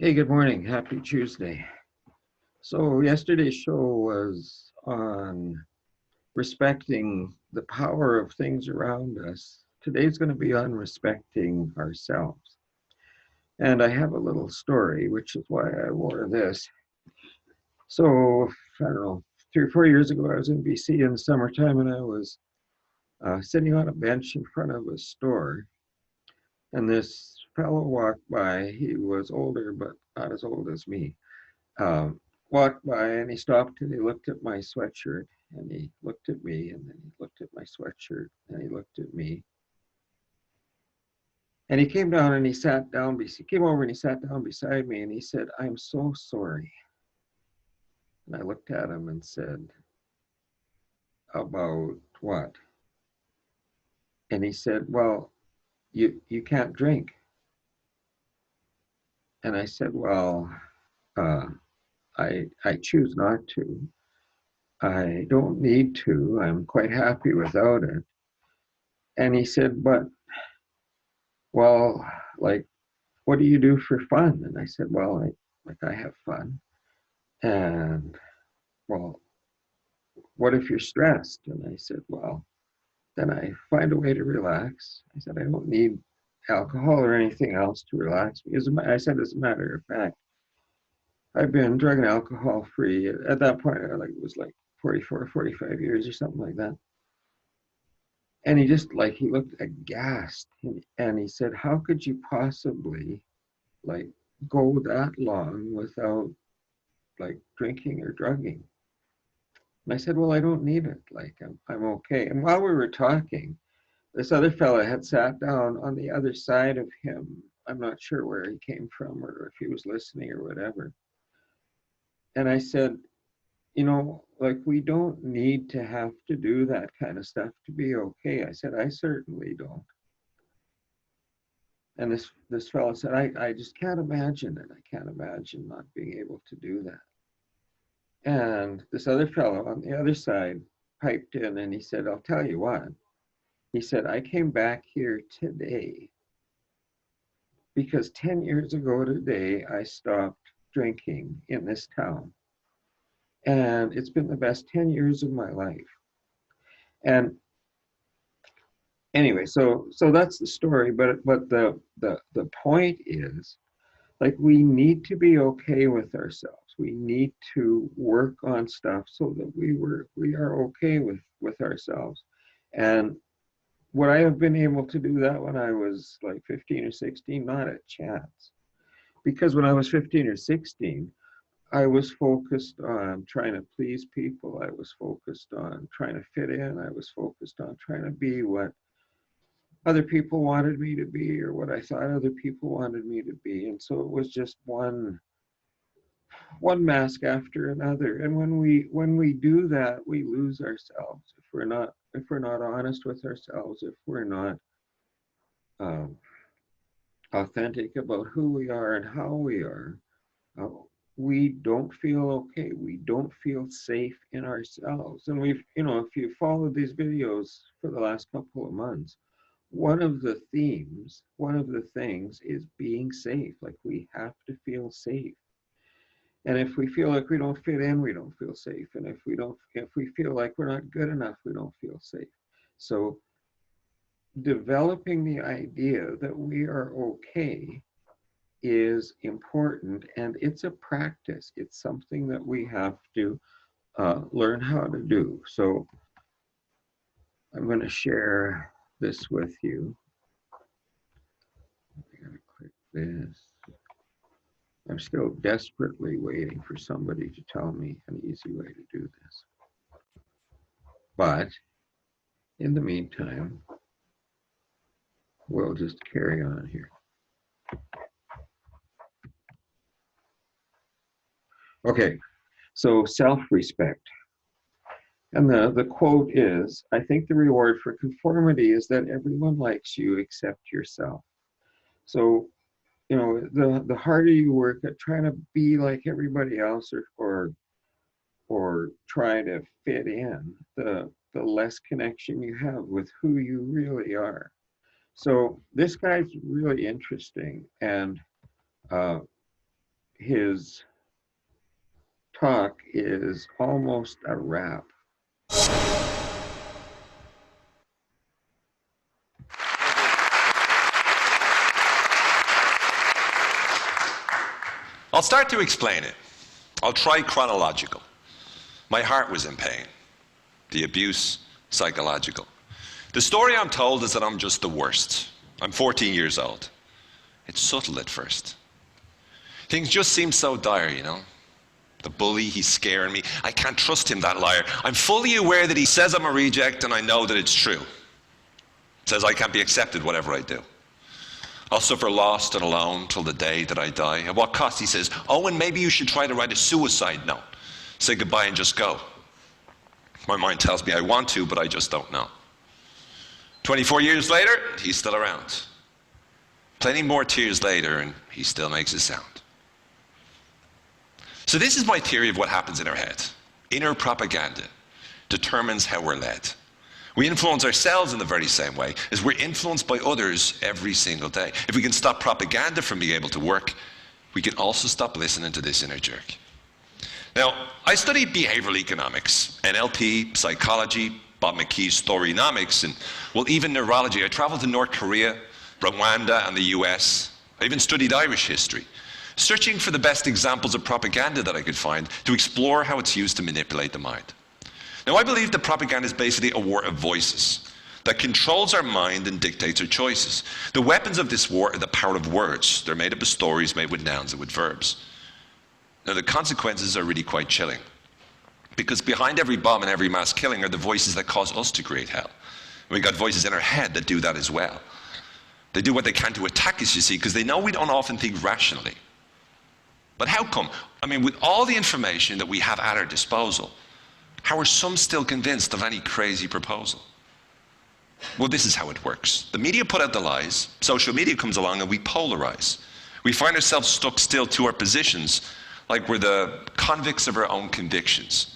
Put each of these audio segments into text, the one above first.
Hey, good morning. Happy Tuesday. So yesterday's show was on respecting the power of things around us. Today's going to be on respecting ourselves. And I have a little story, which is why I wore this. So, I don't know, 3 or 4 years ago, I was in BC in the summertime and I was sitting on a bench in front of a store. And this fellow walked by. He was older, but not as old as me. um, Walked by and he stopped and he looked at my sweatshirt and he looked at me and then he looked at my sweatshirt and he looked at me and he came down and he came over and he sat down beside me and he said, "I'm so sorry." And I looked at him and said, "About what?" And he said, "Well, you can't drink." And I said, "Well, uh, I choose not to. I don't need to. I'm quite happy without it." And he said, "But well, like, what do you do for fun?" And I said, "Well, I have fun." And, "Well, what if you're stressed?" And I said, "Well, then I find a way to relax." I said, "I don't need alcohol or anything else to relax me." I said, "As a matter of fact, I've been drug and alcohol free at that point. It was like 44, 45 years or something like that." And he looked aghast and he said, "How could you possibly like go that long without like drinking or drugging?" And I said, "Well, I don't need it. Like, I'm okay." And while we were talking, this other fella had sat down on the other side of him. I'm not sure where he came from or if he was listening or whatever. And I said, like, we don't need to have to do that kind of stuff to be okay. I said, "I certainly don't." And this fellow said, I just can't imagine it. I can't imagine not being able to do that." And this other fellow on the other side piped in and he said, "I'll tell you what." He said, "I came back here today because 10 years ago today, I stopped drinking in this town. And it's been the best 10 years of my life." And anyway, so that's the story. But the point is, like, we need to be okay with ourselves. We need to work on stuff so that we are okay with ourselves. And would I have been able to do that when I was like 15 or 16? Not a chance. Because when I was 15 or 16, I was focused on trying to please people. I was focused on trying to fit in. I was focused on trying to be what other people wanted me to be or what I thought other people wanted me to be. And so it was just one mask after another. And when we do that, we lose ourselves. If we're not honest with ourselves, if we're not um, authentic about who we are and how we are, uh, we don't feel okay. We don't feel safe in ourselves. And if you followed these videos for the last couple of months, one of the themes, one of the things is being safe. Like, we have to feel safe. And if we feel like we don't fit in, we don't feel safe. And if we feel like we're not good enough, we don't feel safe. So developing the idea that we are okay is important, and it's a practice. It's something that we have to learn how to do. So I'm going to share this with you. I gotta click this. I'm still desperately waiting for somebody to tell me an easy way to do this. But in the meantime, we'll just carry on here. Okay, so self-respect. And the quote is, "I think the reward for conformity is that everyone likes you except yourself." So, the harder you work at trying to be like everybody else or try to fit in, the less connection you have with who you really are. So this guy's really interesting. And his talk is almost a rap. I'll start to explain it. I'll try chronological. My heart was in pain. The abuse, psychological. The story I'm told is that I'm just the worst. I'm 14 years old. It's subtle at first. Things just seem so dire, you know? The bully, he's scaring me. I can't trust him, that liar. I'm fully aware that he says I'm a reject, and I know that it's true. Says I can't be accepted, whatever I do. I'll suffer lost and alone till the day that I die. At what cost? He says, Owen, maybe you should try to write a suicide note. Say goodbye and just go. My mind tells me I want to, but I just don't know. 24 years later, he's still around. Plenty more tears later, and he still makes a sound. So this is my theory of what happens in our head. Inner propaganda determines how we're led. We influence ourselves in the very same way as we're influenced by others every single day. If we can stop propaganda from being able to work, we can also stop listening to this inner jerk. Now, I studied behavioral economics, NLP, psychology, Bob McKee's Storynomics, and, well, even neurology. I traveled to North Korea, Rwanda, and the US. I even studied Irish history, searching for the best examples of propaganda that I could find to explore how it's used to manipulate the mind. Now, I believe that propaganda is basically a war of voices that controls our mind and dictates our choices. The weapons of this war are the power of words. They're made up of stories made with nouns and with verbs. Now, the consequences are really quite chilling, because behind every bomb and every mass killing are the voices that cause us to create hell. And we've got voices in our head that do that as well. They do what they can to attack us, you see, because they know we don't often think rationally. But how come? I mean, with all the information that we have at our disposal, how are some still convinced of any crazy proposal? Well, this is how it works. The media put out the lies, social media comes along, and we polarize. We find ourselves stuck still to our positions, like we're the convicts of our own convictions.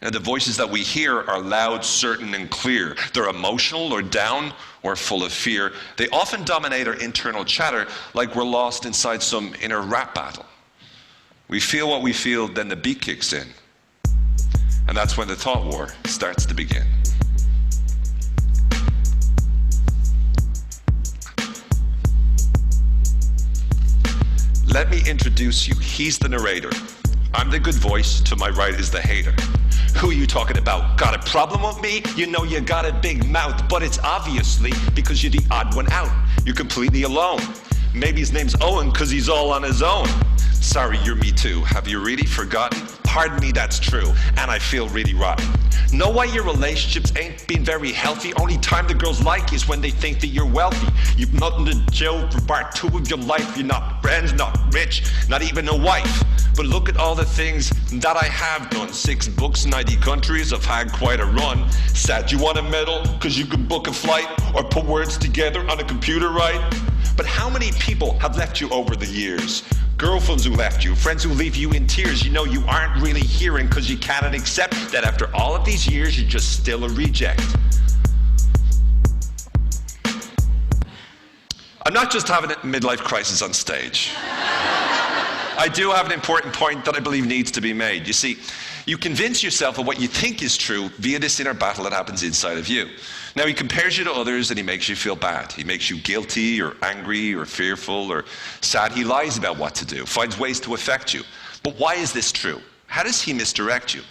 Now, the voices that we hear are loud, certain, and clear. They're emotional or down or full of fear. They often dominate our internal chatter, like we're lost inside some inner rap battle. We feel what we feel, then the beat kicks in. And that's when the thought war starts to begin. Let me introduce you. He's the narrator. I'm the good voice. To my right is the hater. Who are you talking about? Got a problem with me? You know you got a big mouth, but it's obviously because you're the odd one out. You're completely alone. Maybe his name's Owen because he's all on his own. Sorry, you're me too. Have you really forgotten? Pardon me, that's true, and I feel really rotten. Know why your relationships ain't been very healthy? Only time the girls like you is when they think that you're wealthy. You've nothing to show for part two of your life. You're not friends, not rich, not even a wife. But look at all the things that I have done. 6 books, 90 countries, I've had quite a run. Sad you want a medal, cause you can book a flight or put words together on a computer, right? But how many people have left you over the years? Girlfriends who left you, friends who leave you in tears. You know you aren't really hearing because you cannot accept that after all of these years, you're just still a reject. I'm not just having a midlife crisis on stage. I do have an important point that I believe needs to be made. You see, you convince yourself of what you think is true via this inner battle that happens inside of you. Now, he compares you to others and he makes you feel bad. He makes you guilty or angry or fearful or sad. He lies about what to do, finds ways to affect you. But why is this true? How does he misdirect you?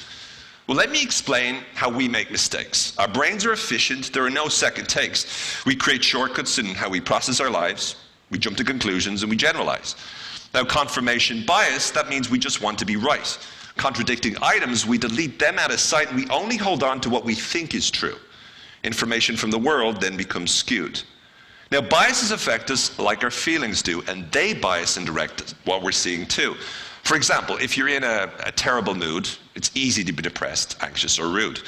Well, let me explain how we make mistakes. Our brains are efficient. There are no second takes. We create shortcuts in how we process our lives. We jump to conclusions and we generalize. Now, confirmation bias, that means we just want to be right. Contradicting items, we delete them out of sight and we only hold on to what we think is true. Information from the world then becomes skewed. Now, biases affect us like our feelings do, and they bias and direct what we're seeing too. For example, if you're in a terrible mood, it's easy to be depressed, anxious, or rude.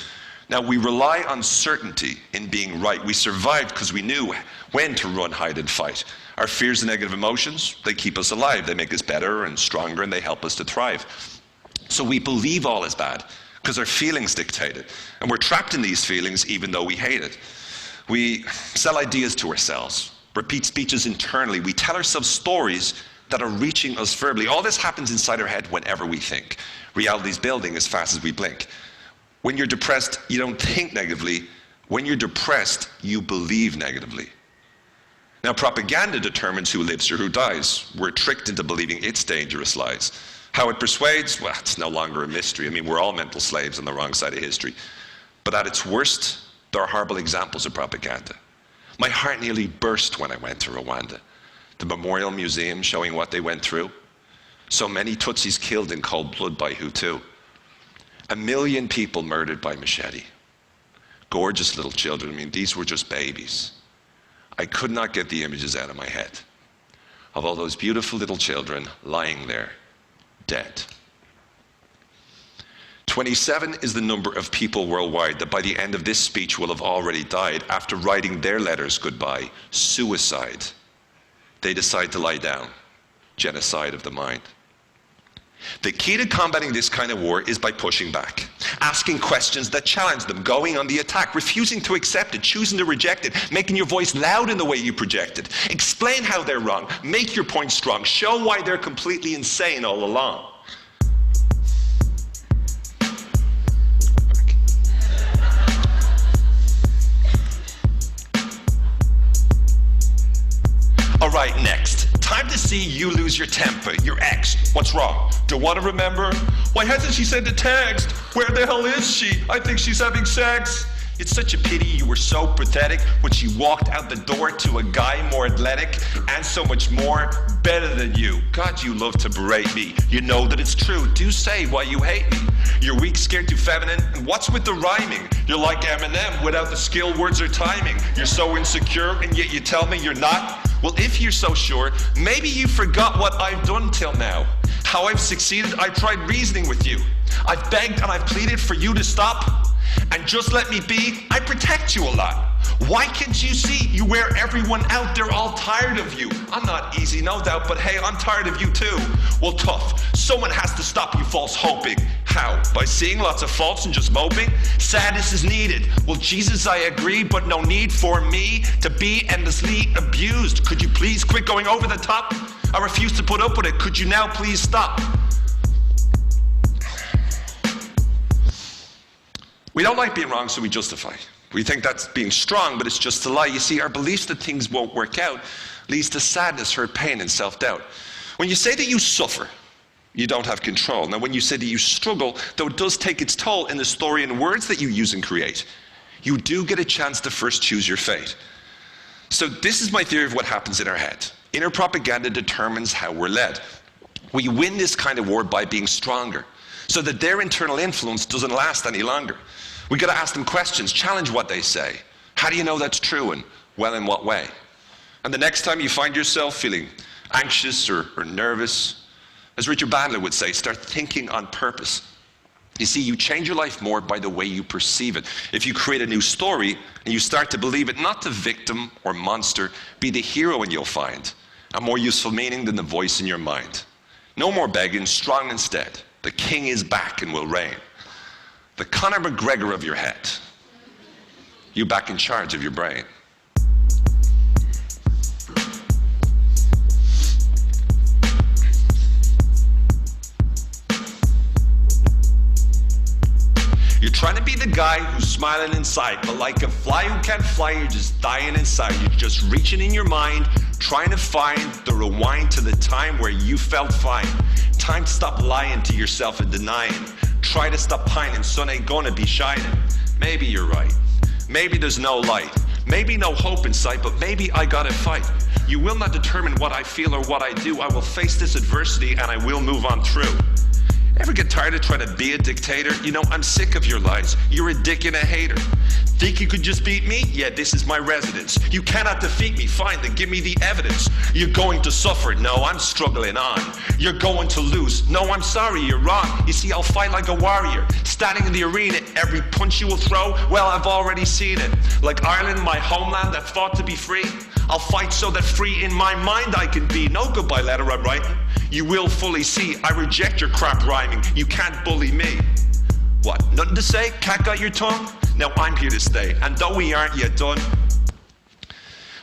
Now, we rely on certainty in being right. We survived because we knew when to run, hide, and fight. Our fears and negative emotions, they keep us alive. They make us better and stronger, and they help us to thrive. So we believe all is bad because our feelings dictate it. And we're trapped in these feelings even though we hate it. We sell ideas to ourselves, repeat speeches internally. We tell ourselves stories that are reaching us verbally. All this happens inside our head whenever we think. Reality's building as fast as we blink. When you're depressed, you don't think negatively. When you're depressed, you believe negatively. Now, propaganda determines who lives or who dies. We're tricked into believing its dangerous lies. How it persuades, well, it's no longer a mystery. I mean, we're all mental slaves on the wrong side of history. But at its worst, there are horrible examples of propaganda. My heart nearly burst when I went to Rwanda. The Memorial Museum showing what they went through. So many Tutsis killed in cold blood by Hutu. 1 million people murdered by machete. Gorgeous little children. I mean, these were just babies. I could not get the images out of my head of all those beautiful little children lying there, dead. 27 is the number of people worldwide that by the end of this speech will have already died after writing their letters goodbye. Suicide. They decide to lie down. Genocide of the mind. The key to combating this kind of war is by pushing back, asking questions that challenge them, going on the attack, refusing to accept it, choosing to reject it, making your voice loud in the way you project it. Explain how they're wrong, make your point strong, show why they're completely insane all along. All right, next. Time to see you lose your temper, your ex. What's wrong? Don't want to remember? Why hasn't she sent a text? Where the hell is she? I think she's having sex. It's such a pity you were so pathetic when she walked out the door to a guy more athletic and so much more better than you. God, you love to berate me. You know that it's true. Do say why you hate me. You're weak, scared, too feminine. And what's with the rhyming? You're like Eminem without the skill, words, or timing. You're so insecure and yet you tell me you're not. Well, if you're so sure, maybe you forgot what I've done till now. How I've succeeded, I've tried reasoning with you. I've begged and I've pleaded for you to stop. And just let me be, I protect you a lot. Why can't you see? You wear everyone out, they're all tired of you. I'm not easy, no doubt, but hey, I'm tired of you too. Well, tough, someone has to stop you false hoping. How? By seeing lots of faults and just moping? Sadness is needed. Well, Jesus, I agree, but no need for me to be endlessly abused. Could you please quit going over the top? I refuse to put up with it. Could you now please stop? We don't like being wrong, so we justify. We think that's being strong, but it's just a lie. You see, our beliefs that things won't work out leads to sadness, hurt, pain, and self-doubt. When you say that you suffer, you don't have control. Now, when you say that you struggle, though it does take its toll in the story and words that you use and create, you do get a chance to first choose your fate. So this is my theory of what happens in our head. Inner propaganda determines how we're led. We win this kind of war by being stronger, so that their internal influence doesn't last any longer. We got to ask them questions, challenge what they say. How do you know that's true, and well, in what way? And the next time you find yourself feeling anxious or nervous, as Richard Bandler would say, start thinking on purpose. You see, you change your life more by the way you perceive it. If you create a new story and you start to believe it, not the victim or monster, be the hero, and you'll find a more useful meaning than the voice in your mind. No more begging, strong instead. The king is back and will reign. The Conor McGregor of your head. You back in charge of your brain. You're trying to be the guy who's smiling inside, but like a fly who can't fly, you're just dying inside. You're just reaching in your mind, trying to find the rewind to the time where you felt fine. Time to stop lying to yourself and denying. Try to stop pining, sun ain't gonna be shining. Maybe you're right. Maybe there's no light. Maybe no hope in sight, but maybe I gotta fight. You will not determine what I feel or what I do. I will face this adversity and I will move on through. Ever get tired of trying to be a dictator? You know, I'm sick of your lies. You're a dick and a hater. Think you could just beat me? Yeah, this is my residence. You cannot defeat me. Fine, then give me the evidence. You're going to suffer. No, I'm struggling on. You're going to lose. No, I'm sorry, you're wrong. You see, I'll fight like a warrior. Standing in the arena, every punch you will throw, well, I've already seen it. Like Ireland, my homeland that fought to be free. I'll fight so that free in my mind I can be. No goodbye letter I'm writing. You will fully see I reject your crap rhyming. You can't bully me. What, nothing to say? Cat got your tongue? Now I'm here to stay, and though we aren't yet done,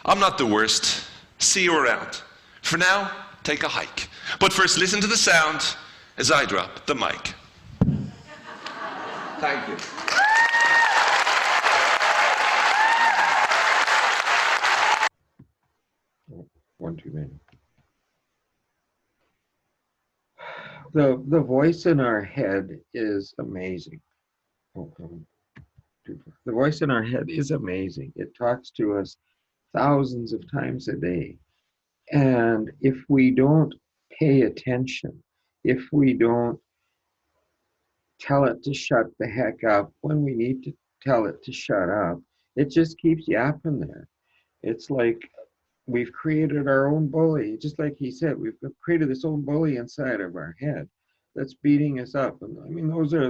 I'm not the worst. See you around. For now, take a hike. But first, listen to the sound as I drop the mic. Thank you. One too many. The voice in our head is amazing. The voice in our head is amazing. It talks to us thousands of times a day. And if we don't pay attention, if we don't tell it to shut the heck up when we need to tell it to shut up, it just keeps yapping there. It's like we've created our own bully. Just like he said, we've created this own bully inside of our head that's beating us up. And I mean, those are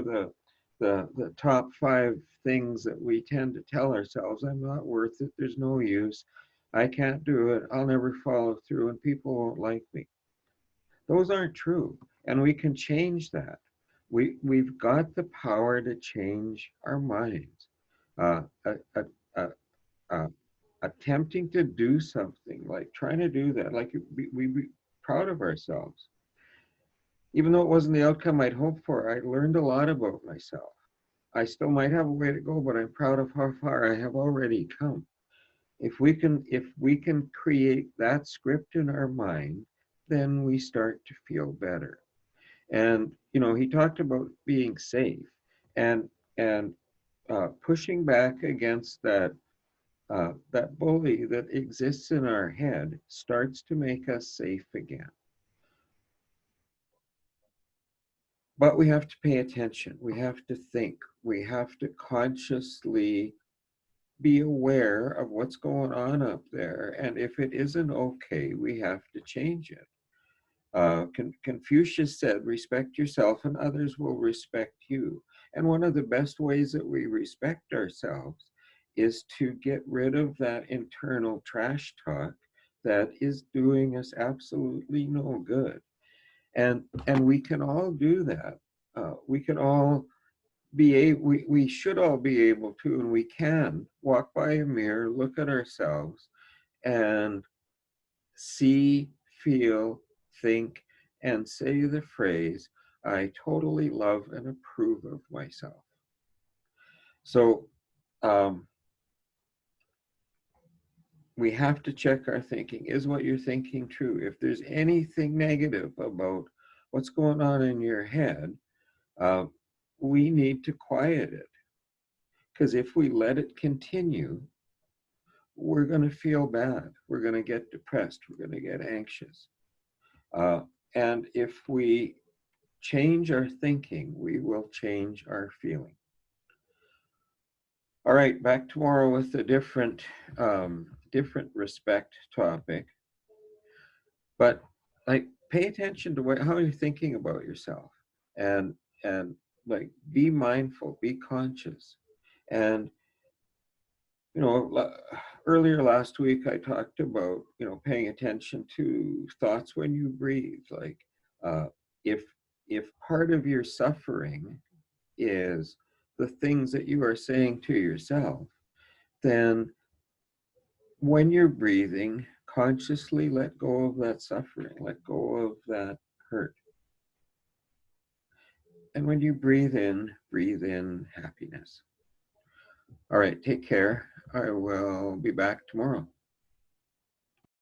the top 5 things that we tend to tell ourselves. I'm not worth it. There's no use. I can't do it. I'll never follow through, and people won't like me. Those aren't true, and we can change that. We've got the power to change our minds. Uh, uh, uh, uh, Attempting to do something, like trying to do that, like we be proud of ourselves. Even though it wasn't the outcome I'd hoped for, I learned a lot about myself. I still might have a way to go, but I'm proud of how far I have already come. If we can create that script in our mind, then we start to feel better. And he talked about being safe and pushing back against that bully that exists in our head starts to make us safe again. But we have to pay attention. We have to think. We have to consciously be aware of what's going on up there. And if it isn't okay, we have to change it. Confucius said, respect yourself and others will respect you. And one of the best ways that we respect ourselves is to get rid of that internal trash talk that is doing us absolutely no good. And we can all do that. We can all we should all be able to, and we can walk by a mirror, look at ourselves, and see, feel, think, and say the phrase, I totally love and approve of myself. So we have to check our thinking. Is what you're thinking true? If there's anything negative about what's going on in your head, we need to quiet it. Because if we let it continue, we're going to feel bad. We're going to get depressed. We're going to get anxious. And if we change our thinking, we will change our feeling. All right, back tomorrow with a different respect topic. But like, pay attention to how you're thinking about yourself, and like, be mindful, be conscious. And earlier last week I talked about paying attention to thoughts when you breathe. Like, if part of your suffering is the things that you are saying to yourself, then when you're breathing, consciously let go of that suffering, let go of that hurt. And when you breathe in happiness. All right, take care. I will be back tomorrow.